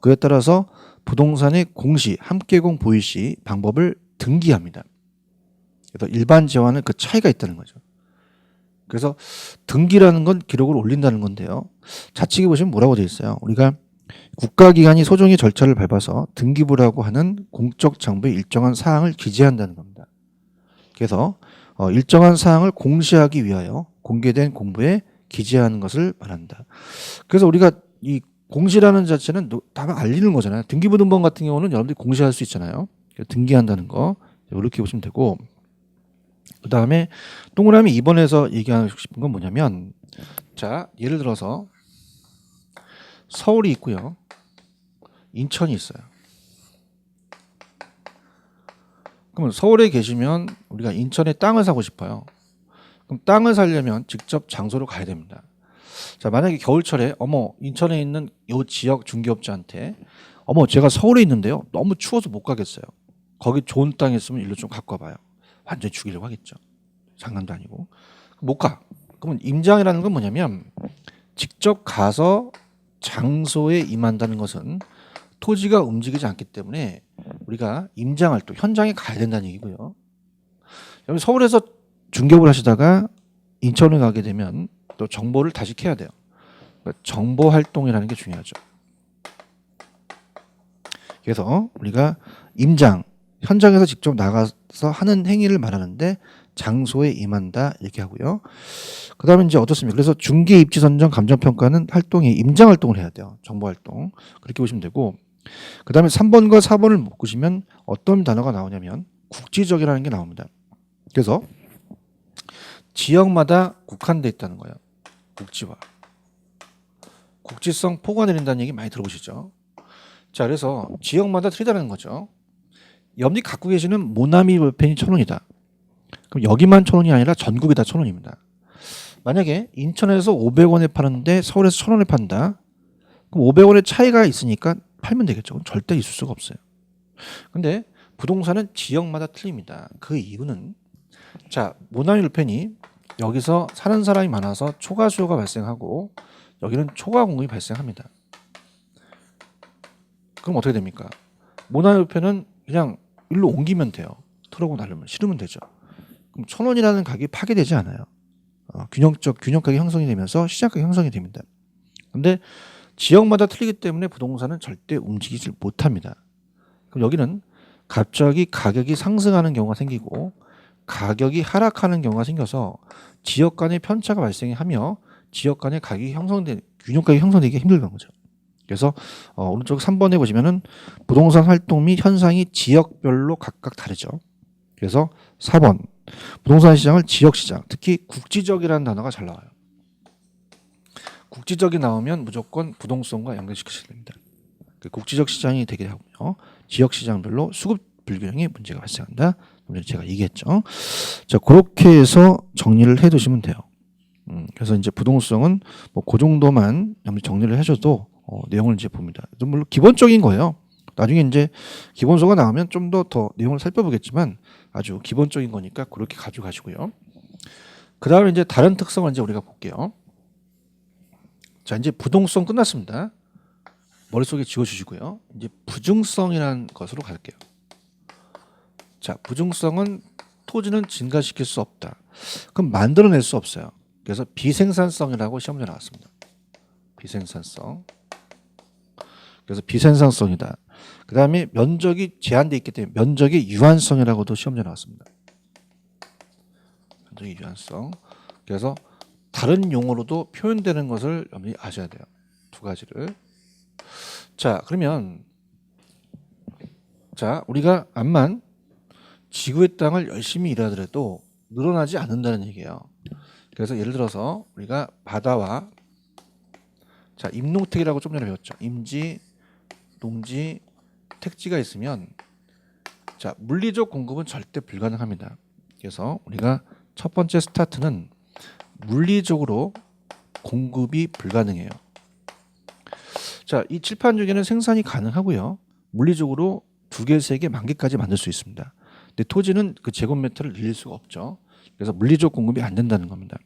그에 따라서 부동산의 공시, 함께공 보유시 방법을 등기합니다. 그래서 일반 재화는 그 차이가 있다는 거죠. 그래서 등기라는 건 기록을 올린다는 건데요. 좌측에 보시면 뭐라고 되어 있어요. 우리가 국가기관이 소정의 절차를 밟아서 등기부라고 하는 공적 장부의 일정한 사항을 기재한다는 겁니다. 그래서 일정한 사항을 공시하기 위하여 공개된 공부에 기재하는 것을 말한다. 그래서 우리가 이 공시라는 자체는 다만 알리는 거잖아요. 등기부등본 같은 경우는 여러분들이 공시할 수 있잖아요. 등기한다는 거 이렇게 보시면 되고, 그 다음에 동그라미 2번에서 얘기하고 싶은 건 뭐냐면, 자 예를 들어서 서울이 있고요, 인천이 있어요. 그러면 서울에 계시면 우리가 인천에 땅을 사고 싶어요. 그럼 땅을 사려면 직접 장소로 가야 됩니다. 자, 만약에 겨울철에 인천에 있는 이 지역 중개업자한테 제가 서울에 있는데요, 너무 추워서 못 가겠어요. 거기 좋은 땅 있으면 일로 좀 갖고 와봐요. 완전히 죽이려고 하겠죠. 장난도 아니고. 못 가. 그러면 임장이라는 건 뭐냐면, 직접 가서 장소에 임한다는 것은 토지가 움직이지 않기 때문에 우리가 임장활동, 현장에 가야 된다는 얘기고요. 여기 서울에서 중개업을 하시다가 인천에 가게 되면 또 정보를 다시 캐야 돼요. 그러니까 정보활동이라는 게 중요하죠. 그래서 우리가 임장, 현장에서 직접 나가서 하는 행위를 말하는데 장소에 임한다 이렇게 하고요. 그 다음에 이제 어떻습니까? 그래서 중개 입지 선정 감정평가는 활동이 임장 활동을 해야 돼요. 정보 활동. 그렇게 보시면 되고, 그 다음에 3번과 4번을 묶으시면 어떤 단어가 나오냐면 국지적이라는 게 나옵니다. 그래서 지역마다 국한돼 있다는 거예요. 국지화. 국지성 포가 내린다는 얘기 많이 들어보시죠? 자, 그래서 지역마다 틀리다는 거죠. 여러분이 갖고 계시는 모나미 볼펜이 1,000원이다. 그럼 여기만 1,000원이 아니라 전국이 다 1,000원입니다. 만약에 인천에서 500원에 파는데 서울에서 1,000원에 판다. 그럼 500원의 차이가 있으니까 팔면 되겠죠. 절대 있을 수가 없어요. 근데 부동산은 지역마다 틀립니다. 그 이유는, 자, 모나미 볼펜이 여기서 사는 사람이 많아서 초과 수요가 발생하고 여기는 초과 공급이 발생합니다. 그럼 어떻게 됩니까? 모나미 볼펜은 그냥 일로 옮기면 돼요. 트럭으로 날르면 실으면 되죠. 그럼 1,000원이라는 가격이 파괴되지 않아요. 균형 가격이 형성이 되면서 시장 가격이 형성이 됩니다. 근데 지역마다 틀리기 때문에 부동산은 절대 움직이지 못합니다. 그럼 여기는 갑자기 가격이 상승하는 경우가 생기고 가격이 하락하는 경우가 생겨서 지역 간의 편차가 발생하며 지역 간의 균형 가격이 형성되기 힘들다는 거죠. 그래서 오른쪽 3번에 보시면은 부동산 활동 및 현상이 지역별로 각각 다르죠. 그래서 4번 부동산 시장을 지역시장, 특히 국지적이라는 단어가 잘 나와요. 국지적이 나오면 무조건 부동산과 연결시키셔야 됩니다. 국지적 시장이 되게 하고요, 지역 시장별로 수급 불균형이 문제가 발생한다. 제가 얘기했죠. 자, 그렇게 해서 정리를 해두시면 돼요. 그래서 이제 부동성은 그 정도만 정리를 해줘도 내용을 이제 봅니다. 물론 기본적인 거예요. 나중에 이제 기본소가 나오면 좀 더 내용을 살펴보겠지만 아주 기본적인 거니까 그렇게 가져가시고요. 그 다음에 이제 다른 특성을 이제 우리가 볼게요. 자, 이제 부동성 끝났습니다. 머릿속에 지워주시고요. 이제 부증성이라는 것으로 갈게요. 자, 부증성은 토지는 증가시킬 수 없다. 그럼 만들어낼 수 없어요. 그래서 비생산성이라고 시험에 나왔습니다. 비생산성. 그래서 비생산성이다. 그 다음에 면적이 제한되어 있기 때문에 면적의 유한성이라고도 시험에 나왔습니다. 면적의 유한성. 그래서 다른 용어로도 표현되는 것을 여러분이 아셔야 돼요. 두 가지를. 자, 그러면 우리가 암만 지구의 땅을 열심히 일하더라도 늘어나지 않는다는 얘기예요. 그래서 예를 들어서 우리가 바다와 임농택이라고 좀 전에 배웠죠. 임지, 농지, 택지가 있으면 물리적 공급은 절대 불가능합니다. 그래서 우리가 첫 번째 스타트는 물리적으로 공급이 불가능해요. 자, 이 칠판주기는 생산이 가능하고요. 물리적으로 2개, 3개, 10,000개까지 만들 수 있습니다. 근데 토지는 그 제곱미터를 늘릴 수가 없죠. 그래서 물리적 공급이 안 된다는 겁니다.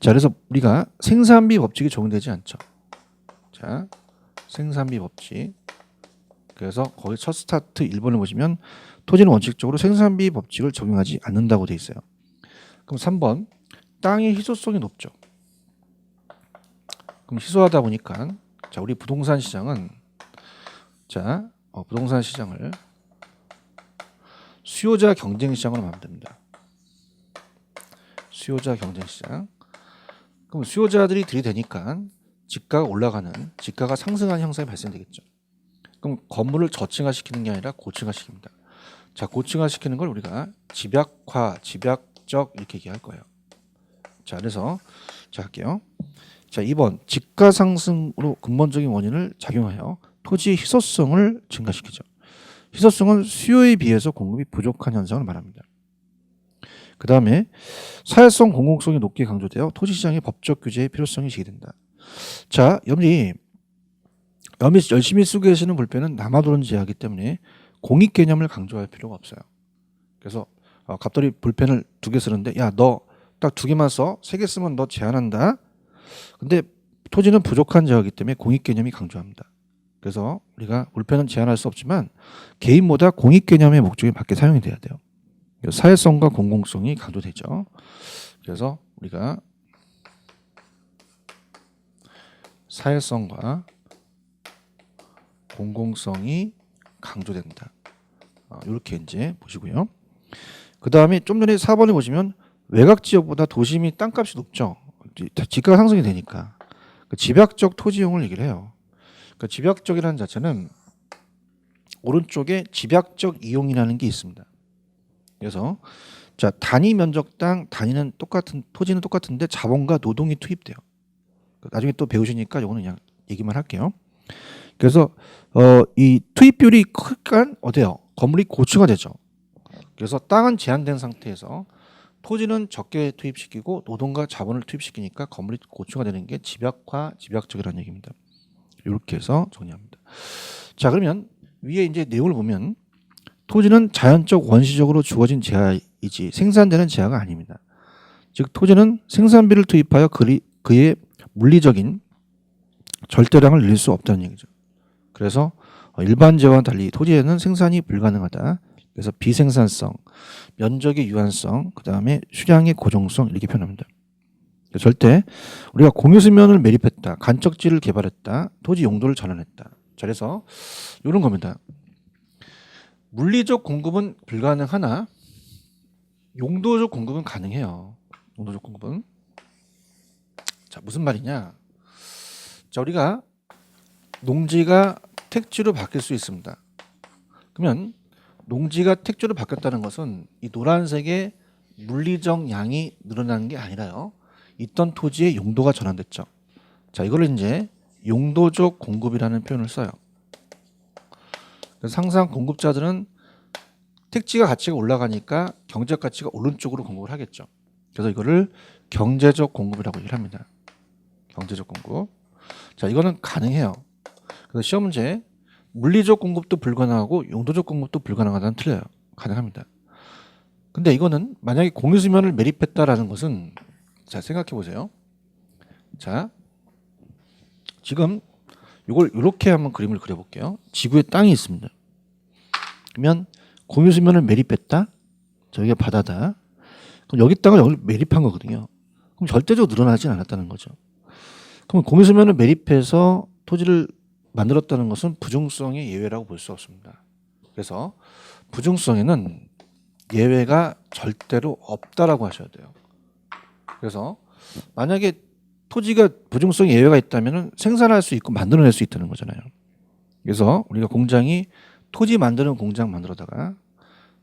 자, 그래서 우리가 생산비 법칙이 적용되지 않죠. 자, 생산비 법칙. 그래서 거기 첫 스타트 1번을 보시면 토지는 원칙적으로 생산비 법칙을 적용하지 않는다고 돼 있어요. 그럼 3번 땅의 희소성이 높죠. 그럼 희소하다 보니까 자, 우리 부동산 시장은 자, 부동산 시장을 수요자 경쟁 시장으로 만듭니다. 수요자 경쟁 시장. 그럼 수요자들이 들이대니까 집가가 올라가는, 집가가 상승하는 현상이 발생되겠죠. 그럼 건물을 저층화시키는 게 아니라 고층화시킵니다. 자, 고층화시키는 걸 우리가 집약화, 집약적 이렇게 얘기할 거예요. 자, 그래서 자 할게요. 자, 2번 집가 상승으로 근본적인 원인을 작용하여 토지의 희소성을 증가시키죠. 희소성은 수요에 비해서 공급이 부족한 현상을 말합니다. 그 다음에 사회성 공공성이 높게 강조되어 토지시장의 법적 규제의 필요성이 제기된다. 자, 여러분이 열심히 쓰고 계시는 볼펜은 남아도는 제하기 때문에 공익 개념을 강조할 필요가 없어요. 그래서 갑자기 볼펜을 2개 쓰는데 야, 너 딱 2개만 써. 3개 쓰면 너 제한한다. 근데 토지는 부족한 제하기 때문에 공익 개념이 강조합니다. 그래서 우리가 볼펜은 제한할 수 없지만 개인보다 공익 개념의 목적에 맞게 사용이 돼야 돼요. 사회성과 공공성이 강조되죠. 그래서 우리가 사회성과 공공성이 강조된다. 이렇게 이제 보시고요. 그 다음에 좀 전에 4번에 보시면 외곽 지역보다 도심이 땅값이 높죠. 집가가 상승이 되니까 집약적 토지용을 얘기를 해요. 그러니까 집약적이라는 자체는 오른쪽에 집약적 이용이라는 게 있습니다. 그래서 자, 단위 면적당 단위는 똑같은 토지는 똑같은데 자본과 노동이 투입돼요. 나중에 또 배우시니까 이거는 그냥 얘기만 할게요. 그래서 이 투입 비율이 크니까 어때요? 건물이 고층화되죠. 그래서 땅은 제한된 상태에서 토지는 적게 투입시키고 노동과 자본을 투입시키니까 건물이 고층화되는 게 집약화, 집약적이라는 얘기입니다. 이렇게 해서 정리합니다. 자, 그러면 위에 이제 내용을 보면 토지는 자연적 원시적으로 주어진 제하이지 생산되는 제하가 아닙니다. 즉 토지는 생산비를 투입하여 그의 물리적인 절대량을 늘릴 수 없다는 얘기죠. 그래서 일반 제와는 달리 토지에는 생산이 불가능하다. 그래서 비생산성, 면적의 유한성, 그 다음에 수량의 고정성 이렇게 표현합니다. 절대 우리가 공유수면을 매립했다, 간척지를 개발했다, 토지 용도를 전환했다. 자, 그래서 이런 겁니다. 물리적 공급은 불가능하나 용도적 공급은 가능해요. 용도적 공급은. 자, 무슨 말이냐? 자, 우리가 농지가 택지로 바뀔 수 있습니다. 그러면 농지가 택지로 바뀌었다는 것은 이 노란색의 물리적 양이 늘어나는 게 아니라요. 있던 토지의 용도가 전환됐죠. 자, 이걸 이제 용도적 공급이라는 표현을 써요. 그래서 항상 공급자들은 택지가 가치가 올라가니까 경제적 가치가 오른쪽으로 공급을 하겠죠. 그래서 이거를 경제적 공급이라고 얘기를 합니다. 경제적 공급. 자, 이거는 가능해요. 그래서 시험 문제 물리적 공급도 불가능하고 용도적 공급도 불가능하다는 틀려요. 가능합니다. 근데 이거는 만약에 공유수면을 매립했다라는 것은 자, 생각해 보세요. 자, 지금 이걸 이렇게 한번 그림을 그려볼게요. 지구에 땅이 있습니다. 그러면 공유수면을 매립했다. 저기가 바다다. 그럼 여기 땅을 여기 매립한 거거든요. 그럼 절대적으로 늘어나진 않았다는 거죠. 그럼 공유수면을 매립해서 토지를 만들었다는 것은 부중성의 예외라고 볼 수 없습니다. 그래서 부중성에는 예외가 절대로 없다라고 하셔야 돼요. 그래서 만약에 토지가 부중성 예외가 있다면 생산할 수 있고 만들어낼 수 있다는 거잖아요. 그래서 우리가 공장이 토지 만드는 공장 만들어다가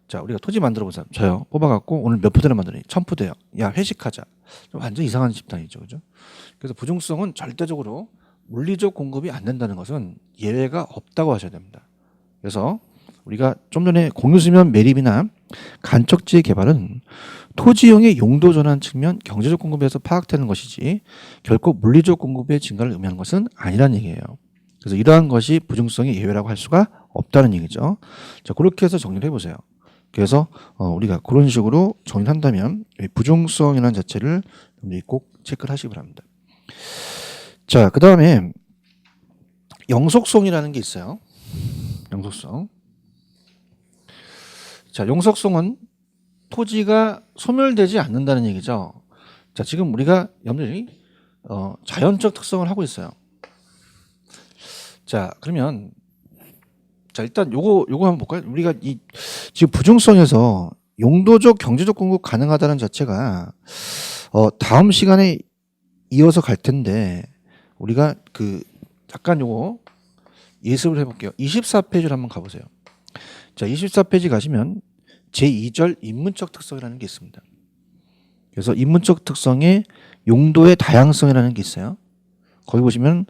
자, 우리가 토지 만들어 보자. 저요. 뽑아갖고 오늘 몇 푸대를 만드니? 1000푸대요. 야, 회식하자. 완전 이상한 집단이죠. 그죠? 그래서 부중성은 절대적으로 물리적 공급이 안 된다는 것은 예외가 없다고 하셔야 됩니다. 그래서 우리가 좀 전에 공유수면 매립이나 간척지의 개발은 토지용의 용도 전환 측면 경제적 공급에서 파악되는 것이지 결코 물리적 공급의 증가를 의미하는 것은 아니라는 얘기예요. 그래서 이러한 것이 부중성의 예외라고 할 수가 없다는 얘기죠. 자, 그렇게 해서 정리를 해보세요. 그래서 우리가 그런 식으로 정의한다면 부종성이라는 자체를 꼭 체크를 하시기 바랍니다. 자, 그 다음에 영속성이라는 게 있어요. 영속성. 자, 영속성은 토지가 소멸되지 않는다는 얘기죠. 자, 지금 우리가 여러분들이 자연적 특성을 하고 있어요. 자, 그러면 자, 일단 요거 한번 볼까요? 우리가 지금 부중성에서 용도적 경제적 공급 가능하다는 자체가 다음 시간에 이어서 갈 텐데 우리가 잠깐 요거 예습을 해볼게요. 24페이지를 한번 가보세요. 자, 24페이지 가시면 제2절 인문적 특성이라는 게 있습니다. 그래서 인문적 특성에 용도의 다양성이라는 게 있어요. 거기 보시면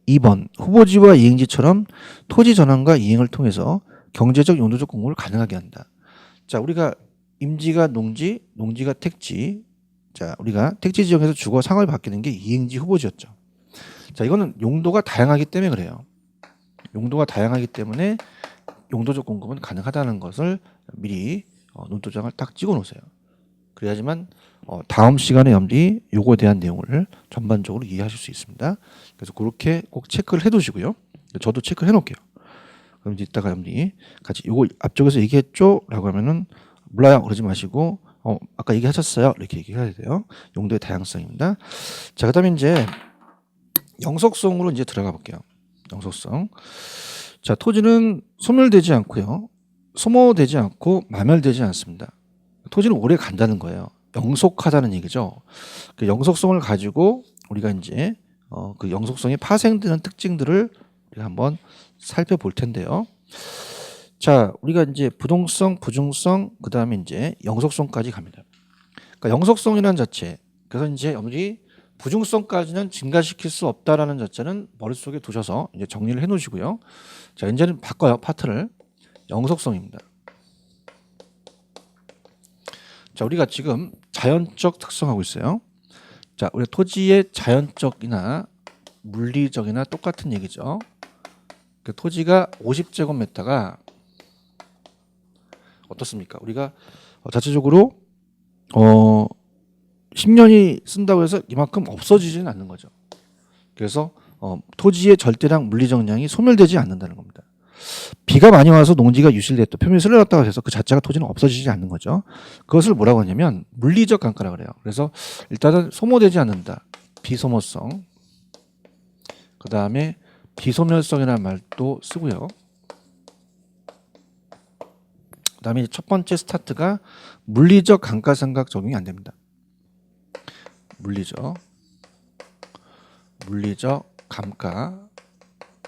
2번 후보지와 이행지처럼 토지 전환과 이행을 통해서 경제적 용도적 공급을 가능하게 한다. 자, 우리가 임지가 농지, 농지가 택지. 자, 우리가 택지 지역에서 주거 상업이 바뀌는 게 이행지 후보지였죠. 자, 이거는 용도가 다양하기 때문에 그래요. 용도가 다양하기 때문에 용도적 공급은 가능하다는 것을 미리 눈도장을 딱 찍어 놓으세요. 그래야지만 다음 시간에 여러분들이 요거에 대한 내용을 전반적으로 이해하실 수 있습니다. 그래서 그렇게 꼭 체크를 해 두시고요. 저도 체크를 해 놓을게요. 그럼 이제 이따가 여러분들이 같이 요거 앞쪽에서 얘기했죠? 라고 하면은 몰라요 그러지 마시고 아까 얘기하셨어요? 이렇게 얘기해야 돼요. 용도의 다양성입니다. 자, 그 다음에 이제 영속성으로 이제 들어가 볼게요. 영속성. 자, 토지는 소멸되지 않고요. 소모되지 않고 마멸되지 않습니다. 토지는 오래 간다는 거예요. 영속하다는 얘기죠. 그 영속성을 가지고 우리가 이제 그 영속성이 파생되는 특징들을 우리가 한번 살펴볼 텐데요. 자, 우리가 이제 부동성, 부중성, 그 다음에 이제 영속성까지 갑니다. 그러니까 영속성이라는 자체. 그래서 이제 여러분들이 부중성까지는 증가시킬 수 없다라는 자체는 머릿속에 두셔서 이제 정리를 해 놓으시고요. 자, 이제는 바꿔요. 파트를. 영속성입니다. 자, 우리가 지금 자연적 특성하고 있어요. 자, 우리 토지의 자연적이나 물리적이나 똑같은 얘기죠. 그 토지가 50제곱미터가 어떻습니까? 우리가 자체적으로 10년이 쓴다고 해서 이만큼 없어지지는 않는 거죠. 그래서 토지의 절대량 물리정량이 소멸되지 않는다는 겁니다. 비가 많이 와서 농지가 유실됐다, 표면이 쓸려갔다고 해서 그 자체가 토지는 없어지지 않는 거죠. 그것을 뭐라고 하냐면 물리적 강가라고 그래요. 그래서 일단은 소모되지 않는다. 비소모성. 그 다음에 비소멸성이라는 말도 쓰고요. 그 다음에 첫 번째 스타트가 물리적 감가상각 적용이 안 됩니다. 물리적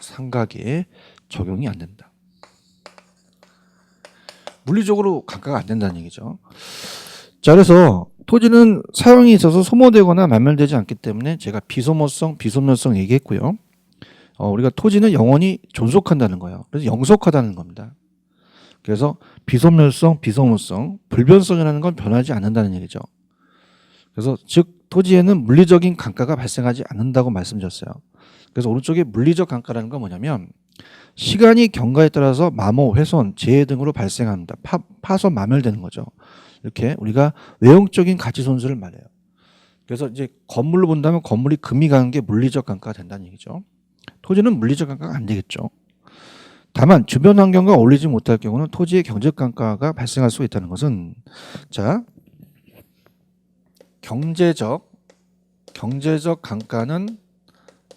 감가상각에 적용이 안 된다. 물리적으로 감가가 안 된다는 얘기죠. 자, 그래서 토지는 사용이 있어서 소모되거나 마멸되지 않기 때문에 제가 비소모성, 비소멸성 얘기했고요. 우리가 토지는 영원히 존속한다는 거예요. 그래서 영속하다는 겁니다. 그래서 비소멸성, 비소모성, 불변성이라는 건 변하지 않는다는 얘기죠. 그래서 즉 토지에는 물리적인 감가가 발생하지 않는다고 말씀드렸어요. 그래서 오른쪽에 물리적 감가라는 건 뭐냐면 시간이 경과에 따라서 마모, 훼손, 재해 등으로 발생합니다. 파손, 마멸되는 거죠. 이렇게 우리가 외형적인 가치 손실을 말해요. 그래서 이제 건물로 본다면 건물이 금이 가는 게 물리적 감가가 된다는 얘기죠. 토지는 물리적 감가가 안 되겠죠. 다만 주변 환경과 어울리지 못할 경우는 토지의 경제적 감가가 발생할 수 있다는 것은 자, 경제적 감가는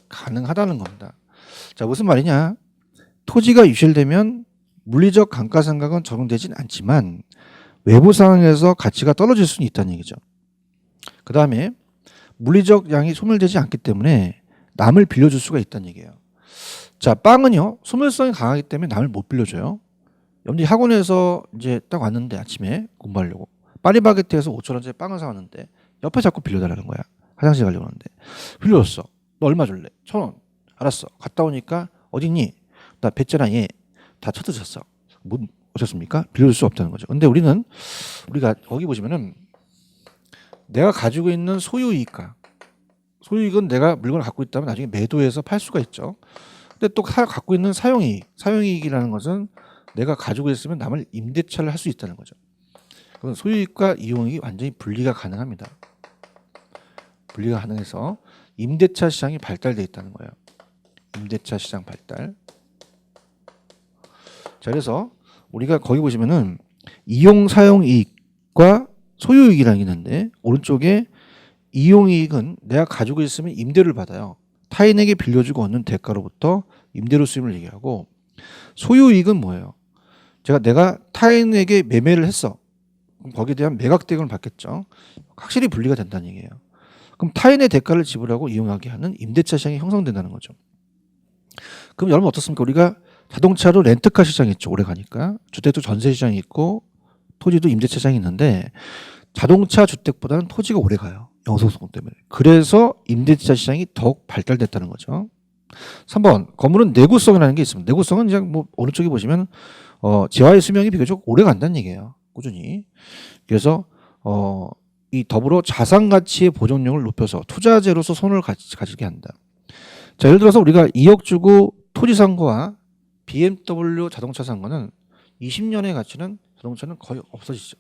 가능하다는 겁니다. 자, 무슨 말이냐? 토지가 유실되면 물리적 감가상각은 적용되진 않지만 외부 상황에서 가치가 떨어질 수는 있다는 얘기죠. 그 다음에 물리적 양이 소멸되지 않기 때문에 남을 빌려줄 수가 있다는 얘기예요. 자, 빵은요 소멸성이 강하기 때문에 남을 못 빌려줘요. 여러분들이 학원에서 이제 딱 왔는데 아침에 공부하려고 파리바게트에서 5,000원짜리 빵을 사왔는데 옆에 자꾸 빌려달라는 거야. 화장실 가려고 하는데 빌려줬어. 너 얼마 줄래? 1,000원. 알았어. 갔다 오니까 어딨니? 나 뱉잖아. 얘 다 쳐드셨어. 뭐 어쩌습니까? 빌려줄 수 없다는 거죠. 근데 우리가 거기 보시면은 내가 가지고 있는 소유이익가, 소유이익은 내가 물건을 갖고 있다면 나중에 매도해서 팔 수가 있죠. 근데 또 갖고 있는 사용이익이라는 것은 내가 가지고 있으면 남을 임대차를 할 수 있다는 거죠. 그건 소유이익과 이용이익이 완전히 분리가 가능합니다. 분리가 가능해서 임대차 시장이 발달돼 있다는 거예요. 임대차 시장 발달. 자, 그래서 우리가 거기 보시면은 이용 사용 이익과 소유 이익이라는 게 있는데 오른쪽에 이용 이익은 내가 가지고 있으면 임대를 받아요. 타인에게 빌려주고 얻는 대가로부터 임대료 수임을 얘기하고 소유 이익은 뭐예요? 내가 타인에게 매매를 했어. 그럼 거기에 대한 매각 대금을 받겠죠. 확실히 분리가 된다는 얘기예요. 그럼 타인의 대가를 지불하고 이용하게 하는 임대차 시장이 형성된다는 거죠. 그럼 여러분 어떻습니까? 우리가 자동차로 렌트카 시장이 있죠. 오래 가니까. 주택도 전세 시장이 있고 토지도 임대차 시장이 있는데 자동차 주택보다는 토지가 오래 가요. 영속성 때문에. 그래서 임대차 시장이 더욱 발달됐다는 거죠. 3번 건물은 내구성이라는 게 있습니다. 내구성은 그냥 뭐 어느 쪽에 보시면 재화의 수명이 비교적 오래 간다는 얘기예요. 꾸준히. 그래서 이 더불어 자산 가치의 보존력을 높여서 투자재로서 손을 가지게 한다. 자, 예를 들어서 우리가 2억 주고 토지 산 거와 BMW 자동차 산 거는 20년의 가치는 자동차는 거의 없어지죠.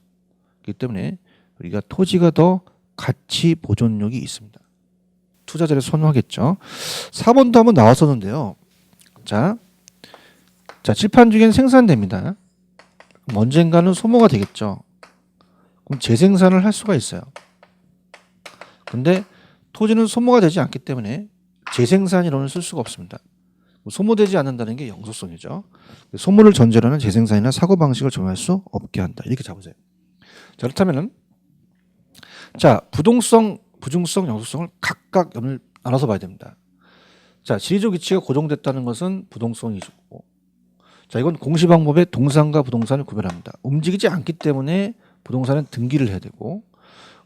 그렇기 때문에 우리가 토지가 더 가치 보존력이 있습니다. 투자자를 선호하겠죠. 4번도 한번 나왔었는데요. 자, 칠판 중에는 생산됩니다. 그럼 언젠가는 소모가 되겠죠. 그럼 재생산을 할 수가 있어요. 근데 토지는 소모가 되지 않기 때문에 재생산이론을 쓸 수가 없습니다. 소모되지 않는다는 게 영속성이죠. 소모를 전제로 하는 재생산이나 사고방식을 정할 수 없게 한다. 이렇게 잡으세요. 자, 그렇다면은 부동성, 부중성, 영속성을 각각 나눠서 봐야 됩니다. 자, 지리적 위치가 고정됐다는 것은 부동성이고, 자, 이건 공시 방법에 동산과 부동산을 구별합니다. 움직이지 않기 때문에 부동산은 등기를 해야 되고,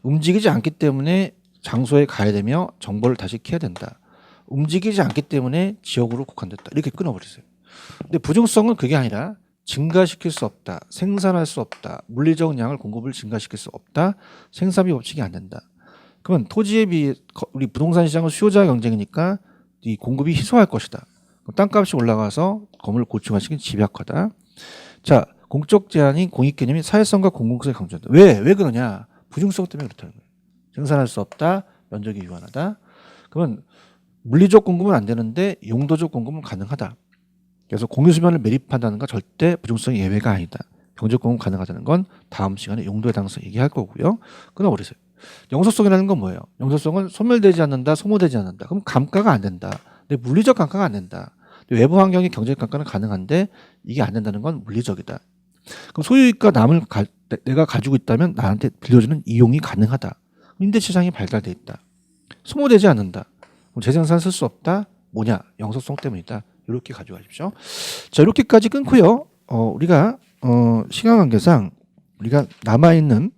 움직이지 않기 때문에 장소에 가야 되며 정보를 다시 캐야 된다. 움직이지 않기 때문에 지역으로 국한됐다. 이렇게 끊어버리세요. 근데 부중성은 그게 아니라 증가시킬 수 없다. 생산할 수 없다. 물리적 양을 공급을 증가시킬 수 없다. 생산비 법칙이 안 된다. 그러면 토지에 비해 우리 부동산 시장은 수요자 경쟁이니까 이 공급이 희소할 것이다. 땅값이 올라가서 건물 고층화시킨 집약화다. 자, 공적 제한이 공익 개념이 사회성과 공공성을 강조한다. 왜 그러냐? 부중성 때문에 그렇다는 거예요. 생산할 수 없다. 면적이 유한하다. 그러면 물리적 공급은 안 되는데 용도적 공급은 가능하다. 그래서 공유수면을 매립한다는 건 절대 부중성의 예외가 아니다. 경제적 공급 가능하다는 건 다음 시간에 용도에 대해서 얘기할 거고요. 끊어버리세요. 영속성이라는 건 뭐예요? 영속성은 소멸되지 않는다, 소모되지 않는다. 그럼 감가가 안 된다. 근데 물리적 감가가 안 된다. 외부 환경의 경제적 감가는 가능한데 이게 안 된다는 건 물리적이다. 그럼 소유이익과 남을 내가 가지고 있다면 나한테 빌려주는 이용이 가능하다. 임대시장이 발달돼 있다. 소모되지 않는다. 그럼 재생산 쓸 수 없다. 뭐냐? 영속성 때문이다. 이렇게 가져가십시오. 자, 이렇게까지 끊고요. 우리가 시간 관계상 우리가 남아있는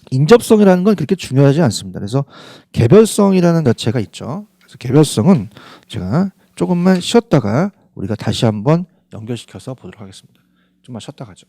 인접성이라는 건 그렇게 중요하지 않습니다. 그래서 개별성이라는 자체가 있죠. 그래서 개별성은 제가 조금만 쉬었다가 우리가 다시 한번 연결시켜서 보도록 하겠습니다. 좀만 쉬었다 가죠.